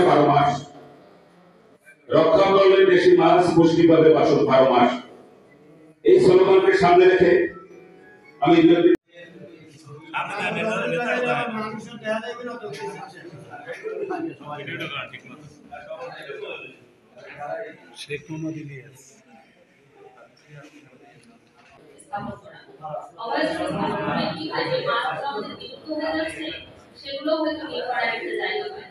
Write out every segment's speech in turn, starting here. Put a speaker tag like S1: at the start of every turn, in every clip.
S1: পাবে 12 মাস, রক্ষা করলে দেশি মাছ পুষ্টি পাবে 12 মাস। এই স্লোগানকে সামনে রেখে আমি
S2: শেখ মোহাম্মদ ইলিয়াস
S3: সেগুলো হয়তো নিয়ে করার একটা জায়গা পায়।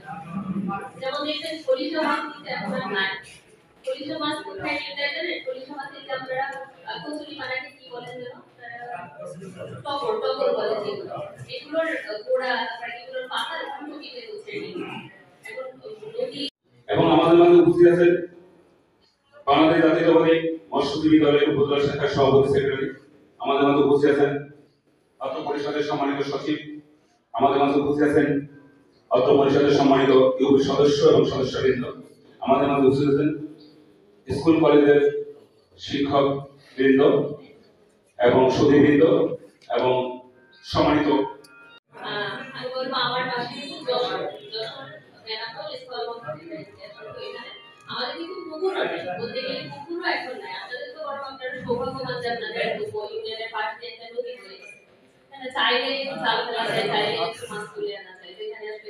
S3: যেমন দেখবেন সরিষা মাছ কিন্তু এখন আর নাই। সরিষা মাছ কোথায় নিয়ে যায় জানেন? সরিষা মাছের যে আপনারা কচুরি বানাতে কি বলেন যেন? টগর বলে যেগুলো। এগুলোর গোড়া তারপরে এগুলোর পাতা এগুলো কেটে হচ্ছে এখন নদী।
S1: এবং আমাদের মাঝে উপস্থিত আছেন বাংলাদেশ জাতীয়তাবাদী মৎস্যজীবী দলের উপজেলা শাখার সভাপতি সেক্রেটারি, আমাদের মাঝে উপস্থিত আছেন অত্র পরিষদের সম্মানিত সচিব, আমাদের মাঝে উপস্থিত আছেন অত্র পরিষদের সম্মানিত ইউপি সদস্য এবং সদস্যবৃন্দ, আমাদের মাঝে উপস্থিত আছেন স্কুল কলেজের শিক্ষক বৃন্দ এবং সুধীবৃন্দ এবং সম্মানিত।
S3: আমি বলবো আমার পাশে কিন্তু যশোর বেনাপোল আমাদের কিন্তু পুকুর আছে, বলতে গেলে পুকুরও এখন নাই। আপনাদের তো বরং আপনারা সৌভাগ্যবান যে আপনাদের ইউনিয়নের পাশে একটা নদী রয়েছে, চাইলে একটু চাল ফেলা যায়, চাইলে একটু মাছ তুলে আনা যায়, যেখানে আসলে